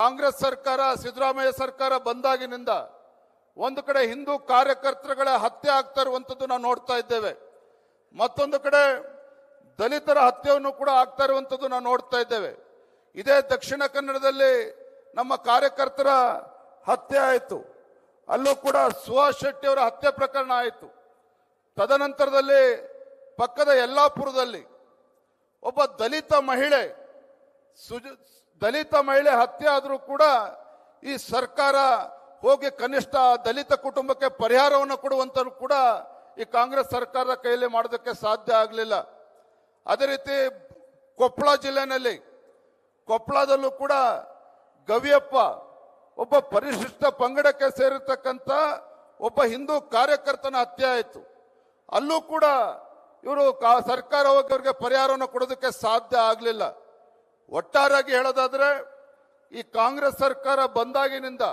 ಕಾಂಗ್ರೆಸ್ ಸರ್ಕಾರ ಸಿದ್ದರಾಮಯ್ಯ ಸರ್ಕಾರ ಬಂದಾಗಿನಿಂದ ಒಂದು ಕಡೆ ಹಿಂದೂ ಕಾರ್ಯಕರ್ತರುಗಳ ಹತ್ಯೆ ಆಗ್ತಾ ಇರುವಂತದ್ದು ನಾವು ನೋಡ್ತಾ ಇದ್ದೇವೆ. ಮತ್ತೊಂದು ಕಡೆ ದಲಿತರ ಹತ್ಯೆಯನ್ನು ಕೂಡ ಆಗ್ತಾ ಇರುವಂತದ್ದು ನಾವು ನೋಡ್ತಾ ಇದ್ದೇವೆ. ಇದೇ ದಕ್ಷಿಣ ಕನ್ನಡದಲ್ಲಿ ನಮ್ಮ ಕಾರ್ಯಕರ್ತರ ಹತ್ಯೆ ಆಯಿತು. ಅಲ್ಲೂ ಕೂಡ ಸುಹಾಸ್ ಶೆಟ್ಟಿ ಅವರ ಹತ್ಯೆ ಪ್ರಕರಣ ಆಯಿತು. ತದನಂತರದಲ್ಲಿ ಪಕ್ಕದ ಯಲ್ಲಾಪುರದಲ್ಲಿ ಒಬ್ಬ ದಲಿತ ಮಹಿಳೆ ಹತ್ಯೆ ಆದರೂ ಕೂಡ ಈ ಸರ್ಕಾರ ಹೋಗಿ ಕನಿಷ್ಠ ದಲಿತ ಕುಟುಂಬಕ್ಕೆ ಪರಿಹಾರವನ್ನು ಕೊಡುವಂತ ಕೂಡ ಈ ಕಾಂಗ್ರೆಸ್ ಸರ್ಕಾರದ ಕೈಯಲ್ಲಿ ಮಾಡೋದಕ್ಕೆ ಸಾಧ್ಯ ಆಗಲಿಲ್ಲ. ಅದೇ ರೀತಿ ಕೊಪ್ಪಳ ಜಿಲ್ಲೆನಲ್ಲಿ ಕೊಪ್ಪಳದಲ್ಲೂ ಕೂಡ ಗವಿಯಪ್ಪ ಒಬ್ಬ ಪರಿಶಿಷ್ಟ ಪಂಗಡಕ್ಕೆ ಸೇರಿರ್ತಕ್ಕಂಥ ಒಬ್ಬ ಹಿಂದೂ ಕಾರ್ಯಕರ್ತನ ಹತ್ಯೆ ಆಯಿತು. ಅಲ್ಲೂ ಕೂಡ ಇವರು ಸರ್ಕಾರ ಹೋಗಿ ಅವರಿಗೆ ಪರಿಹಾರವನ್ನು ಕೊಡೋದಕ್ಕೆ ಸಾಧ್ಯ ಆಗಲಿಲ್ಲ. ಒಟ್ಟಾರೆಯಾಗಿ ಹೇಳೋದಾದ್ರೆ ಈ ಕಾಂಗ್ರೆಸ್ ಸರ್ಕಾರ ಬಂದಾಗಿನಿಂದ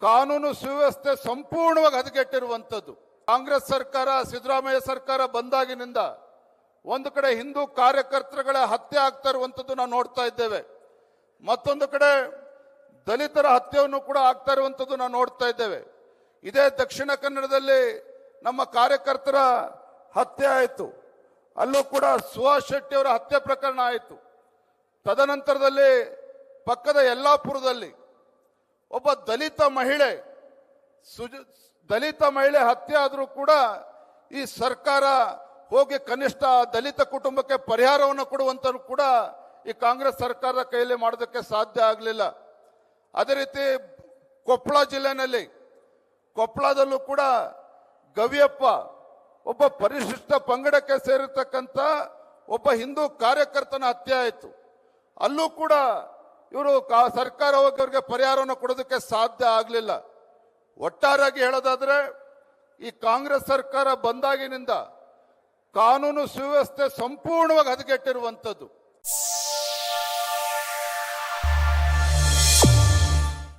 ಕಾನೂನು ಸುವ್ಯವಸ್ಥೆ ಸಂಪೂರ್ಣವಾಗಿ ಹದಗೆಟ್ಟಿರುವಂಥದ್ದು. ಕಾಂಗ್ರೆಸ್ ಸರ್ಕಾರ ಸಿದ್ದರಾಮಯ್ಯ ಸರ್ಕಾರ ಬಂದಾಗಿನಿಂದ ಒಂದು ಕಡೆ ಹಿಂದೂ ಕಾರ್ಯಕರ್ತರುಗಳ ಹತ್ಯೆ ಆಗ್ತಾ ಇರುವಂತದ್ದು ನಾವು ನೋಡ್ತಾ ಇದ್ದೇವೆ. ಮತ್ತೊಂದು ಕಡೆ ದಲಿತರ ಹತ್ಯೆಯನ್ನು ಕೂಡ ಆಗ್ತಾ ಇರುವಂತದ್ದು ನಾವು ನೋಡ್ತಾ ಇದ್ದೇವೆ. ಇದೇ ದಕ್ಷಿಣ ಕನ್ನಡದಲ್ಲಿ ನಮ್ಮ ಕಾರ್ಯಕರ್ತರ ಹತ್ಯೆ ಆಯಿತು. ಅಲ್ಲೂ ಕೂಡ ಸುಹಾಸ್ ಶೆಟ್ಟಿ ಅವರ ಹತ್ಯೆ ಪ್ರಕರಣ ಆಯಿತು. ತದನಂತರದಲ್ಲಿ ಪಕ್ಕದ ಯಲ್ಲಾಪುರದಲ್ಲಿ ಒಬ್ಬ ದಲಿತ ಮಹಿಳೆ ಹತ್ಯೆ ಆದರೂ ಕೂಡ ಈ ಸರ್ಕಾರ ಹೋಗಿ ಕನಿಷ್ಠ ದಲಿತ ಕುಟುಂಬಕ್ಕೆ ಪರಿಹಾರವನ್ನು ಕೊಡುವಂತ ಕೂಡ ಈ ಕಾಂಗ್ರೆಸ್ ಸರ್ಕಾರದ ಕೈಯಲ್ಲಿ ಮಾಡೋದಕ್ಕೆ ಸಾಧ್ಯ ಆಗಲಿಲ್ಲ. ಅದೇ ರೀತಿ ಕೊಪ್ಪಳ ಜಿಲ್ಲೆನಲ್ಲಿ ಕೊಪ್ಪಳದಲ್ಲೂ ಕೂಡ ಗವಿಯಪ್ಪ ಒಬ್ಬ ಪರಿಶಿಷ್ಟ ಪಂಗಡಕ್ಕೆ ಸೇರಿರ್ತಕ್ಕಂಥ ಒಬ್ಬ ಹಿಂದೂ ಕಾರ್ಯಕರ್ತನ ಹತ್ಯೆ ಆಯಿತು. ಅಲ್ಲೂ ಕೂಡ ಇವರು ಸರ್ಕಾರ ಹೋಗಿ ಅವರಿಗೆ ಪರಿಹಾರವನ್ನು ಕೊಡೋದಕ್ಕೆ ಸಾಧ್ಯ ಆಗಲಿಲ್ಲ. ಒಟ್ಟಾರೆಯಾಗಿ ಹೇಳೋದಾದ್ರೆ ಈ ಕಾಂಗ್ರೆಸ್ ಸರ್ಕಾರ ಬಂದಾಗಿನಿಂದ ಕಾನೂನು ಸುವ್ಯವಸ್ಥೆ ಸಂಪೂರ್ಣವಾಗಿ ಹದಗೆಟ್ಟಿರುವಂಥದ್ದು.